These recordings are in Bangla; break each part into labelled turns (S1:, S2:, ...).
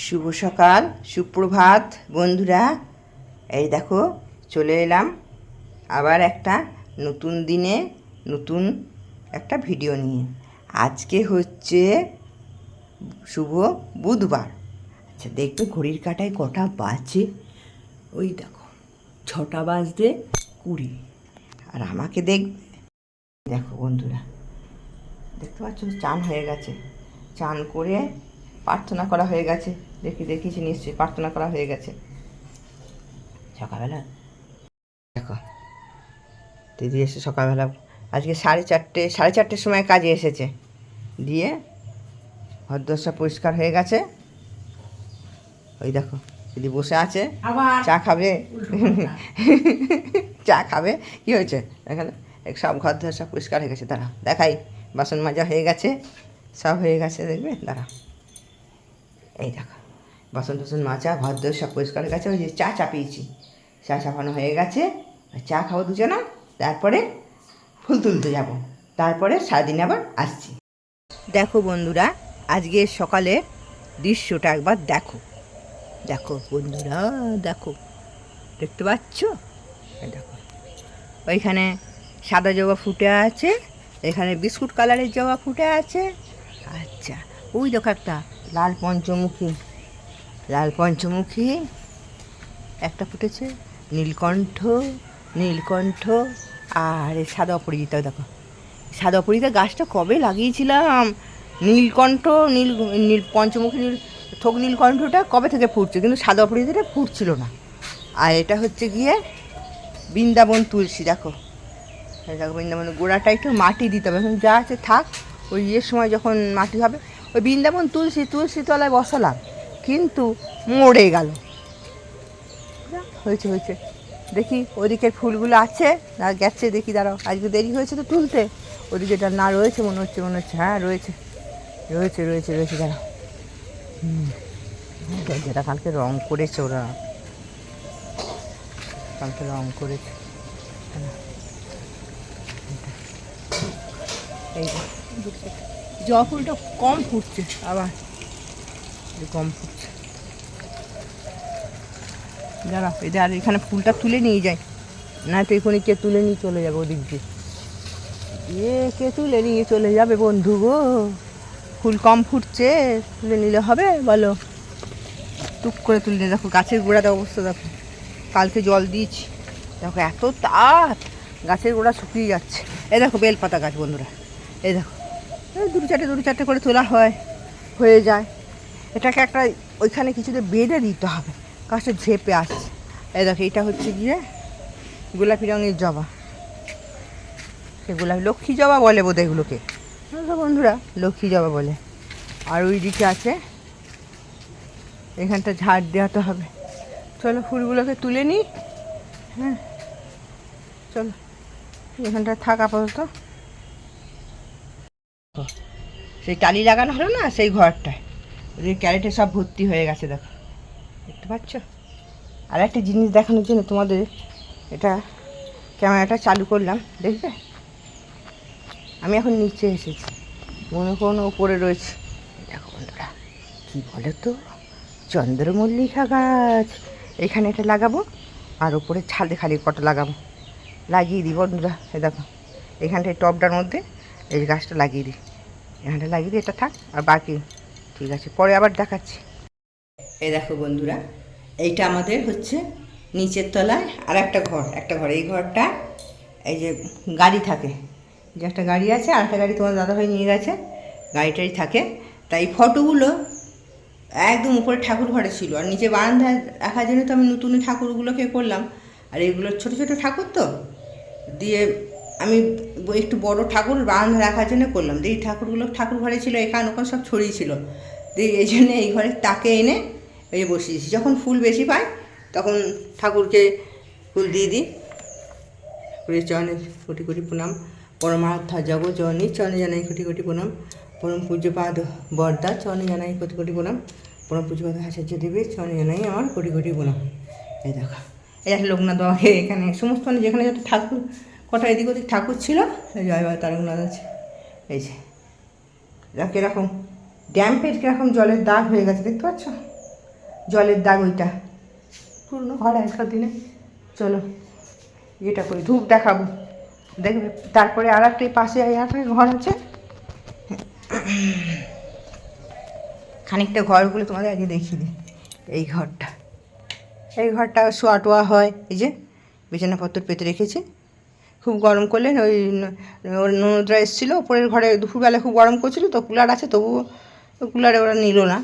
S1: শুভ সকাল, সুপ্রভাত বন্ধুরা। এই দেখো চলে এলাম আবার একটা নতুন দিনে নতুন একটা ভিডিও নিয়ে। আজকে হচ্ছে শুভ বুধবার। আচ্ছা দেখবে ঘড়ির কাঁটায় কটা বাজে, ওই দেখো 6টা বাজতে 20। আর আমাকে দেখো বন্ধুরা, দেখতে পাচ্ছ চান হয়ে গেছে, চান করে প্রার্থনা করা হয়ে গেছে। দেখিয়েছি নিশ্চয়ই, প্রার্থনা করা হয়ে গেছে সকালবেলা। দেখো দিদি এসে সকালবেলা আজকে 4:30 সময় কাজে এসেছে, দিয়ে ঘরদোরটা পরিষ্কার হয়ে গেছে। ওই দেখো দিদি বসে আছে, চা খাবে চা খাবে। কী হয়েছে এখানে? সব ঘরদোর সব পরিষ্কার হয়ে গেছে। দাঁড়া দেখাই, বাসন মাজা হয়ে গেছে, সব হয়ে গেছে, দেখবে দাঁড়া। এই দেখো বাসন টাসন মাজা, ঘরদোর সব পরিষ্কার হয়ে গেছে। ওই যে চা চাপিয়েছি, চা চাপানো হয়ে গেছে। চা খাবো দুজনা, তারপরে ফুল তুলতে যাব, তারপরে সারাদিন আবার আসছি। দেখো বন্ধুরা, আজকে সকালে দৃশ্যটা একবার দেখো। দেখো বন্ধুরা, দেখো, দেখতে পাচ্ছ? দেখো ওইখানে সাদা জবা ফুটে আছে, এখানে বিস্কুট কালারের জবা ফুটে আছে। আচ্ছা ওই দেখো একটা লাল পঞ্চমুখী একটা ফুটেছে, নীলকণ্ঠ আর সাদা অপরাজিতা। দেখো সাদা অপরাজিতা গাছটা কবে লাগিয়েছিলাম, নীল পঞ্চমুখী নীলকণ্ঠটা কবে থেকে ফুটছে, কিন্তু সাদা অপরাজিতাটা ফুটছিল না। আর এটা হচ্ছে গিয়ে বৃন্দাবন তুলসী। দেখো বৃন্দাবনের গোড়াটা একটু মাটি দিতে হবে, এখন যা আছে থাক, ওই সময় যখন মাটি হবে। ওই বৃন্দাবন তুলসী তলায় বসালাম, কিন্তু মরে গেল। হয়েছে দেখি ওদিকের ফুলগুলো আছে না গেছে, দেখি দাঁড়াও, আজকে দেরি হয়েছে তো তুলতে। ওদিকে এটা না রয়েছে মনে হচ্ছে, হ্যাঁ রয়েছে, দাঁড়াও। যেটা কালকে রং করেছে, ওরা কালকে রং করেছে। এই জবা ফুলটা কম ফুটছে, আবার কম ফুটছে। দাঁড়া এটা আর এখানে ফুলটা তুলে নিয়ে যায়, না তো এখানে কে তুলে নিয়ে চলে যাবে ওদিক দিয়ে, কে তুলে নিয়ে চলে যাবে বন্ধু গো। ফুল কম ফুটছে, তুলে নিলে হবে বলো? টুক করে তুলে নিয়ে দেখো গাছের গোড়াটা অবস্থা দেখো, কালকে জল দিয়েছি, দেখো এত তাপ, গাছের গোড়া শুকিয়ে যাচ্ছে। এই দেখো বেলপাতা গাছ বন্ধুরা, এই দেখো দুটো চারটে করে তোলা হয়ে যায়। এটাকে একটা ওইখানে কিছুতে বেঁধে দিতে হবে, গাছটা ঝেপে আসছে। এই দেখো এটা হচ্ছে গিয়ে গোলাপি রঙের জবা, সে গোলাপি লক্ষ্মী জবা বলে বোধ এগুলোকে বন্ধুরা, লক্ষ্মী জবা বলে। আর ওই দিকে আছে, এখানটা ঝাড় দেওয়াতে হবে। চলো ফুলগুলোকে তুলে নিই, হ্যাঁ চলো এখানটা থাক আপাতত। সেই টালি লাগানো হলো না সেই ঘরটায়, ওদের ক্যারেটে সব ভর্তি হয়ে গেছে, দেখো দেখতে পাচ্ছ। আর একটা জিনিস দেখানোর জন্য তোমাদের এটা ক্যামেরাটা চালু করলাম, দেখবে আমি এখন নিচে এসেছি, মনে কোনো ওপরে রয়েছে। দেখো বন্ধুরা কী বলো তো, চন্দ্রমল্লিকা গাছ, এখানে এটা লাগাবো, আর ওপরে ছাদে খালি কটা লাগাবো, লাগিয়ে দিই বন্ধুরা। এই দেখো এখানটায় টবটার মধ্যে এই গাছটা লাগিয়ে দিই, এখানটা লাগিয়ে দিই, এটা থাক। আর বাকি ঠিক আছে, পরে আবার দেখাচ্ছি। এই দেখো বন্ধুরা, এইটা আমাদের হচ্ছে নিচের তলায় আর একটা ঘর। এই ঘরটা এই যে গাড়ি থাকে, যে একটা গাড়ি আছে, আর একটা গাড়ি তোমার দাদাভাই নিয়ে গেছে, গাড়িটাই থাকে। তাই ফটোগুলো একদম উপরে ঠাকুর ঘরে ছিল, আর নিচে বারান্দায় রাখার জন্য তো আমি নতুন ঠাকুরগুলোকে করলাম। আর এইগুলো ছোটো ঠাকুর তো, দিয়ে আমি একটু বড় ঠাকুর বারান্দায় রাখার জন্য করলাম। দিয়ে এই ঠাকুরগুলো ঠাকুর ঘরে ছিল, এখানে ওখানে সব ছড়িয়ে ছিল, দিয়ে এই জন্য এই ঘরে তাকে এনে এই বসিয়েছি। যখন ফুল বেশি পাই তখন ঠাকুরকে ফুল দিয়ে দিই। চরণে কোটি কোটি প্রণাম, পরমার্থা জগজননী চরণে জানাই কোটি কোটি প্রণাম, পরম পূজ্যপাদ বরদা চরণে জানাই কোটি কোটি প্রণাম, পরম পূজ্যপাদ আচার্য দেবী চরণে জানাই আমার কোটি কোটি প্রণাম। এই দেখো এই একটা লোকনাথ বাবাকে, এখানে সমস্ত মানে যেখানে যত ঠাকুর কটা এদিক ওদিক ঠাকুর ছিল, জয় বাবা তারকনাথ আছে। এই যে কিরকম ড্যাম্পের কীরকম জলের দাগ হয়ে গেছে, দেখতে পাচ্ছ? জলের দাগ ওইটা পুরনো ঘর একটা দিনে। চলো এটা করি, ধূপ দেখাবো দেখবে। তারপরে আর একটা পাশে আর একটা ঘর আছে, খানিকটা ঘরগুলো তোমাদের আগে দেখিয়ে দিই। এই ঘরটা, এই ঘরটা শোয়া টোয়া হয়, এই যে বিছানাপত্র পেতে রেখেছে। খুব গরম করলেন, ওই ওর ননদরা এসেছিলো ওপরের ঘরে, দুপুরবেলা খুব গরম করছিল তো, কুলার আছে তবুও কুলারে ওরা নিল না,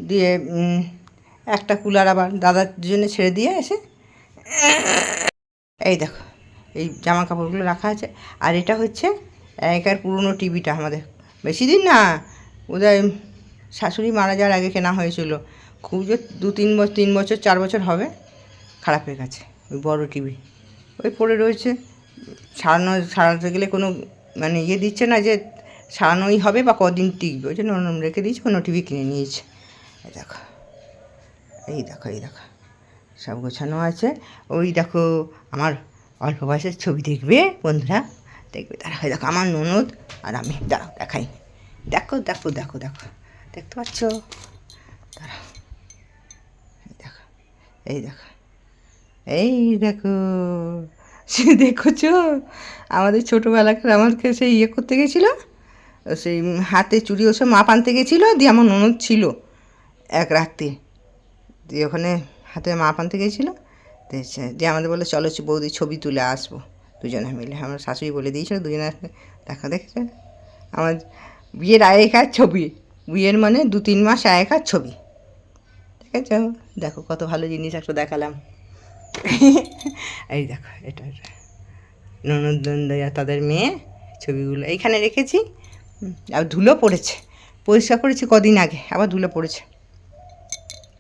S1: দিয়ে একটা কুলার আবার দাদার জন্য ছেড়ে দিয়ে এসে এই দেখো এই জামা কাপড়গুলো রাখা আছে। আর এটা হচ্ছে আগেকার পুরনো টিভিটা আমাদের, বেশি দিন না, ওদের শাশুড়ি মারা যাওয়ার আগে কেনা হয়েছিল, খুব যে 3 বছর 4 বছর হবে, খারাপ হয়ে গেছে ওই বড় টিভি। ওই পড়ে রয়েছে, সারাতে গেলে কোনো মানে ইয়ে দিচ্ছে না যে সারানোই হবে বা কদিন টিকবে, ওই জন্য রেখে দিয়েছে, কোনো টিভি কিনে নিয়েছে। এই দেখো এই দেখো এই দেখো সব গোছানো আছে। ওই দেখো আমার অল্প বয়সের ছবি দেখবে বন্ধুরা, দেখবে তারা। হয় দেখো আমার ননদ আর আমি, দাঁড়াও দেখাই, দেখো দেখো দেখো দেখো, দেখতে পাচ্ছ? দাঁড়াও, এই দেখো এই দেখো এই দেখো, সে দেখেছো আমাদের ছোটোবেলাকার আমাকে সেই ইয়ে করতে গেছিলো, সেই হাতে চুড়ি ওসব মাপ আনতে গেছিলো, দিয়ে আমার ননদ ছিল এক রাত্রি, দিয়ে ওখানে হাতে মাপ আনতে গেছিলো, দিয়ে আমাদের বলে চলো বৌদি ছবি তুলে আসবো দুজনে মিলে। আমার শাশুড়ি বলে দিয়েছিল দুজনে দেখা দেখছে আমার বিয়ের আগেকার ছবি, বিয়ের মানে 2-3 মাস আগেকার ছবি, ঠিক আছে? দেখো কত ভালো জিনিস একটা দেখালাম। এই দেখো এটা ননদ তাদের মেয়ে ছবিগুলো এইখানে রেখেছি। আর ধুলো পড়েছে, পরিষ্কার করেছি কদিন আগে, আবার ধুলো পড়েছে।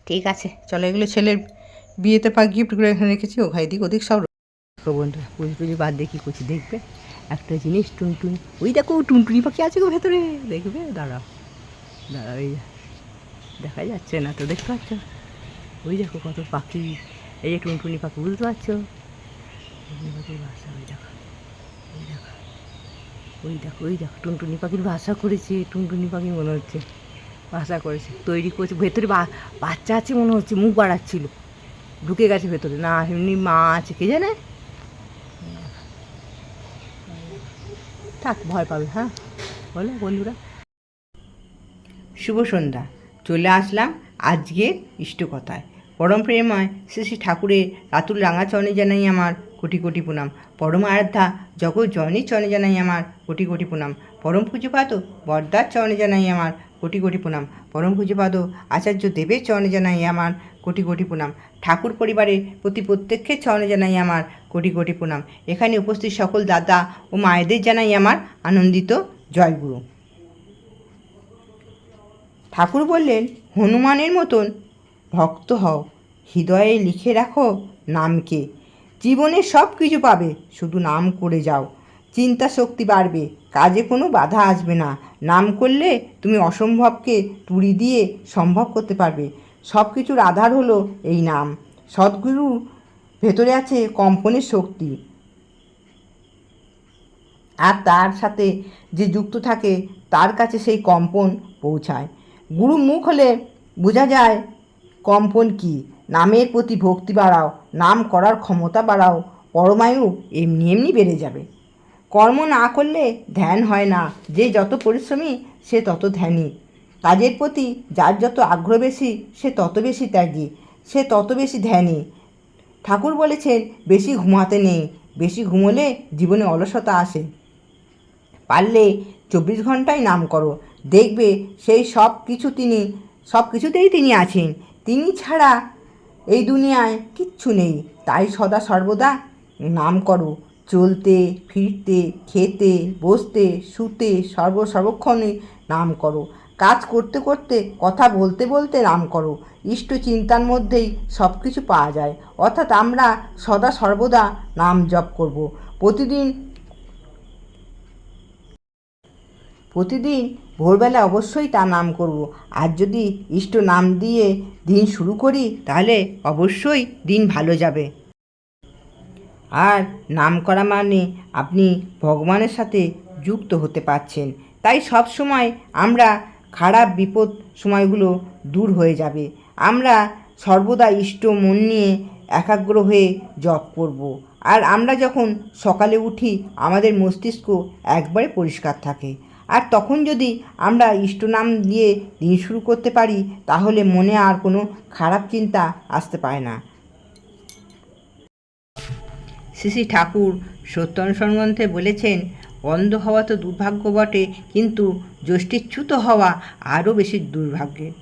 S1: ঠিক আছে চলো, এগুলো ছেলের বিয়েতে গিফটগুলো এখানে রেখেছি, ও ভাই দিক ওদিক সব। বন্ধুরা পুজো টুজি বাদ দিয়ে কী করছি দেখবে একটা জিনিস, টুনটুনি, ওই দেখো টুনটুনি পাখি আছে গো ভেতরে, দেখবে, দাঁড়াও দাঁড়াও, এই দেখা যাচ্ছে না তো, দেখতে পাচ্ছ? ওই দেখো কত পাখি, এই যে টুনটুনি পাখি, বুঝতে পারছো? টুনটুনি পাখির বাসা, ওই দেখো ওই দেখো ওই দেখো ওই দেখো টুনটুনি পাখির বাসা করেছে, টুনটুনি পাখি মনে হচ্ছে বাসা করেছে, তৈরি করেছে। ভেতরে বাচ্চা আছে মনে হচ্ছে, মুখ বাড়াচ্ছিল, ঢুকে গেছে ভেতরে, না এমনি মা আছে কে জানে। থাক, ভয় পাবে, হ্যাঁ বলো বন্ধুরা। শুভ সন্ধ্যা, চলে আসলাম আজকে ইষ্টকথায়। পরম প্রেমময় শ্রী শ্রী ঠাকুরের রাতুল রাঙা চরণে জানাই আমার কোটি কোটি প্রণাম। পরম আরাধ্যা জগৎ জননীর চরণে জানাই আমার কোটি কোটি প্রণাম। পরম পূজ্যপাদ বরদার চরণে জানাই আমার কোটি কোটি প্রণাম। পরম পূজ্যপাদ আচার্য দেবের চরণে জানাই আমার কোটি কোটি প্রণাম। ঠাকুর পরিবারের প্রতি প্রত্যেকের চরণে জানাই আমার কোটি কোটি প্রণাম। এখানে উপস্থিত সকল দাদা ও মায়েদের জানাই আমার আনন্দিত জয়গুরু। ঠাকুর বললেন, হনুমানের মতন ভক্ত হও, হৃদয়ে লিখে রাখো নামকে, জীবনে সব কিছু পাবে, শুধু নাম করে যাও। চিন্তা শক্তি বাড়বে, কাজে কোনো বাধা আসবে না। নাম করলে তুমি অসম্ভবকে তুড়ি দিয়ে সম্ভব করতে পারবে। সব কিছুর আধার হলো এই নাম। সদ্গুরুর ভেতরে আছে কম্পনের শক্তি, আর তার সাথে যে যুক্ত থাকে তার কাছে সেই কম্পন পৌঁছায়। গুরু মুখ হলে বোঝা যায় কম্পন কী। নামের প্রতি ভক্তি বাড়াও, নাম করার ক্ষমতা বাড়াও, পরমায়ু এমনি এমনি বেড়ে যাবে। কর্ম না করলে ধ্যান হয় না, যে যত পরিশ্রমী সে তত ধ্যানী। কাজের প্রতি যার যত আগ্রহ বেশি সে তত বেশি ত্যাগী, সে তত বেশি ধ্যানী। ঠাকুর বলেছেন বেশি ঘুমাতে নেই, বেশি ঘুমোলে জীবনে অলসতা আসে। পারলে 24 ঘন্টাই নাম করো, দেখবে সেই সব কিছুতেই তিনি আছেন। তিনি ছাড়া এই দুনিয়ায় কিচ্ছু নেই। তাই সদা সর্বদা নাম করো। চলতে ফিরতে, খেতে বসতে শুতে সর্বক্ষণে নাম করো। কাজ করতে করতে, কথা বলতে বলতে নাম করো। ইষ্ট চিন্তার মধ্যেই সব কিছু পাওয়া যায়। অর্থাৎ আমরা সদা সর্বদা নাম জপ করব। প্রতিদিন ভোরবেলা অবশ্যই তার নাম করব। আর যদি ইষ্ট নাম দিয়ে দিন শুরু করি তাহলে অবশ্যই দিন ভালো যাবে। আর নাম করা মানে আপনি ভগবানের সাথে যুক্ত হতে পারছেন। তাই সব সময় আমরা খারাপ বিপদ সময়গুলো দূর হয়ে যাবে। আমরা সর্বদা ইষ্ট মন নিয়ে একাগ্র হয়ে জপ করব। আর আমরা যখন সকালে উঠি আমাদের মস্তিষ্ক একবারে পরিষ্কার থাকে, আর তখন যদি আমরা ইষ্ট নাম দিয়ে দিন শুরু করতে পারি তাহলে মনে আর কোনো খারাপ চিন্তা আসতে পারে না। শ্রী শ্রী ঠাকুর সত্যানুসরণ গ্রন্থে বলেছেন, অন্ধ হওয়া তো দুর্ভাগ্য বটে, কিন্তু যষ্টিচ্যুত হওয়া আরও বেশি দুর্ভাগ্যের।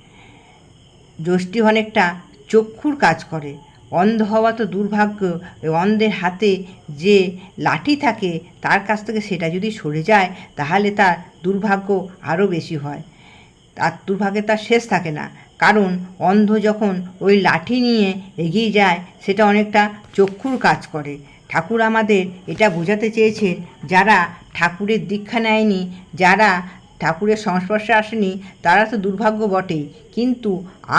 S1: যষ্টি অনেকটা চক্ষুর কাজ করে। অন্ধ হওয়া তো দুর্ভাগ্য, অন্ধের হাতে যে লাঠি থাকে তার কাছ থেকে সেটা যদি সরে যায় তাহলে তার দুর্ভাগ্য আরও বেশি হয়, তার দুর্ভাগ্যে তার শেষ থাকে না। কারণ অন্ধ যখন ওই লাঠি নিয়ে এগিয়ে যায় সেটা অনেকটা চক্ষুর কাজ করে। ঠাকুর আমাদের এটা বোঝাতে চেয়েছেন, যারা ঠাকুরের দীক্ষা নেয়নি, যারা ঠাকুরের সংস্পর্শে আসেনি তারা তো দুর্ভাগ্য বটেই, কিন্তু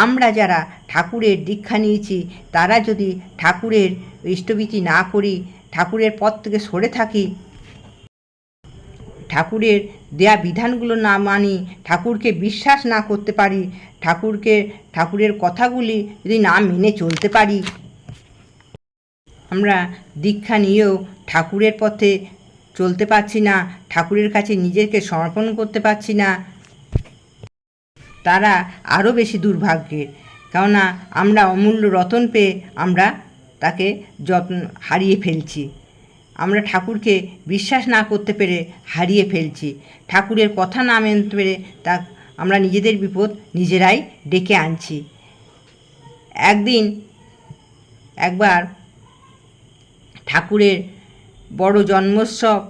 S1: আমরা যারা ঠাকুরের দীক্ষা নিয়েছি তারা যদি ঠাকুরের ইষ্টবিধি না করি, ঠাকুরের পথ থেকে সরে থাকি, ঠাকুরের দেয়া বিধানগুলো না মানি, ঠাকুরকে বিশ্বাস না করতে পারি, ঠাকুরের কথাগুলি যদি না মেনে চলতে পারি, আমরা দীক্ষা নিয়েও ঠাকুরের পথে চলতে পারছি না, ঠাকুরের কাছে নিজেকে সমর্পণ করতে পারছি না, তারা আরও বেশি দুর্ভাগ্যের। কেননা আমরা অমূল্য রতন পেয়ে আমরা তাকে হারিয়ে ফেলছি। আমরা ঠাকুরকে বিশ্বাস না করতে পেরে হারিয়ে ফেলছি, ঠাকুরের কথা না মানতে পেরে তা আমরা নিজেদের বিপদ নিজেরাই ডেকে আনছি। একবার ঠাকুরের বড় জন্মোৎসব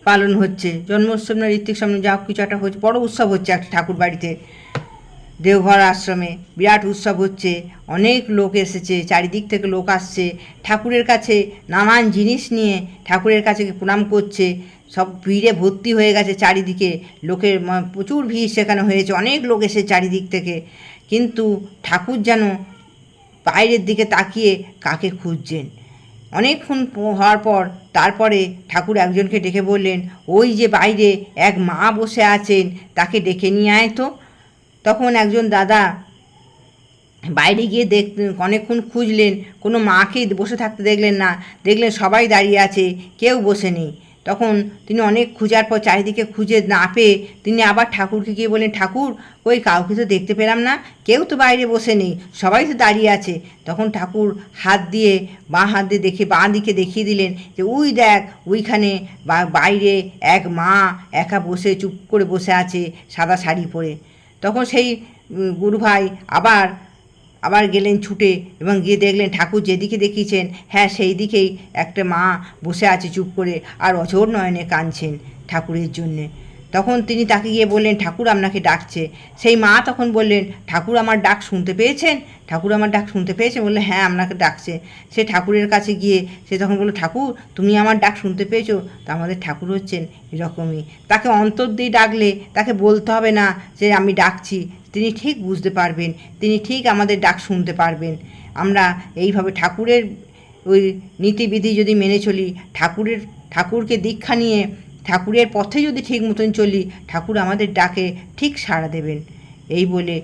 S1: পালন হচ্ছে, জন্মোৎসব না ঋত্বিক সামনে যা কিছু একটা হচ্ছে, বড় উৎসব হচ্ছে একটা ঠাকুর বাড়িতে, দেওঘর আশ্রমে বিরাট উৎসব হচ্ছে, অনেক লোক এসেছে, চারিদিক থেকে লোক আসছে, ঠাকুরের কাছে নানান জিনিস নিয়ে ঠাকুরের কাছে প্রণাম করছে, সব ভিড়ে ভর্তি হয়ে গেছে চারিদিকে, লোকের প্রচুর ভিড় সেখানে হয়েছে, অনেক লোক এসে চারিদিক থেকে, কিন্তু ঠাকুর যেন বাইরের দিকে তাকিয়ে কাকে খুঁজছেন। অনেকক্ষণ হওয়ার পর তারপরে ঠাকুর একজনকে ডেকে বললেন, ওই যে বাইরে এক মা বসে আছেন, তাকে ডেকে নিয়ে আয় তো। তখন একজন দাদা বাইরে গিয়ে অনেকক্ষণ খুঁজলেন, কোনো মাকে বসে থাকতে দেখলেন না, দেখলেন সবাই দাঁড়িয়ে আছে, কেউ বসে নেই। তখন তিনি অনেক খোঁজার পর চারিদিকে খুঁজে না পেয়ে তিনি আবার ঠাকুরকে গিয়ে বললেন, ঠাকুর ওই কাউকে তো দেখতে পেলাম না, কেউ তো বাইরে বসে নেই, সবাই তো দাঁড়িয়ে আছে। তখন ঠাকুর হাত দিয়ে বাঁ দিকে দেখিয়ে দিলেন যে ওই দেখ, ওইখানে বাইরে এক মা একা বসে চুপ করে বসে আছে সাদা শাড়ি পরে। তখন সেই গুরু ভাই আবার গেলেন ছুটে এবং গিয়ে দেখলেন ঠাকুর যেদিকে দেখিয়েছেন, হ্যাঁ সেই দিকেই একটা মা বসে আছে চুপ করে, আর অঝোর নয়নে কাঁদছেন ঠাকুরের জন্যে। তখন তিনি তাকে গিয়ে বললেন, ঠাকুর আপনাকে ডাকছে। সেই মা তখন বললেন, ঠাকুর আমার ডাক শুনতে পেয়েছেন? ঠাকুর আমার ডাক শুনতে পেয়েছেন? বললে, হ্যাঁ আপনাকে ডাকছে। সে ঠাকুরের কাছে গিয়ে সে তখন বলল, ঠাকুর তুমি আমার ডাক শুনতে পেয়েছো? তা আমাদের ঠাকুর হচ্ছেন এরকমই, তাকে অন্তর দিয়ে ডাকলে তাকে বলতে হবে না যে আমি ডাকছি, তিনি ঠিক বুঝতে পারবেন, তিনি ঠিক আমাদের ডাক শুনতে পারবেন। আমরা এইভাবে ঠাকুরের ওই নীতিবিধি যদি মেনে চলি, ঠাকুরকে দীক্ষা নিয়ে ঠাকুরের পথে যদি ঠিক মতন চলি, ঠাকুর আমাদের ডাকে ঠিক সাড়া দেবেন। এই বলে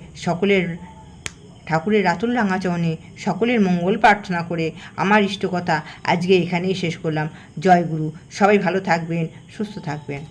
S1: ঠাকুরের রাতুল রাঙা চরণে সকলের মঙ্গল প্রার্থনা করে আমার ইষ্টকথা আজকে এখানেই শেষ করলাম। জয় গুরু। সবাই ভালো থাকবেন, সুস্থ থাকবেন।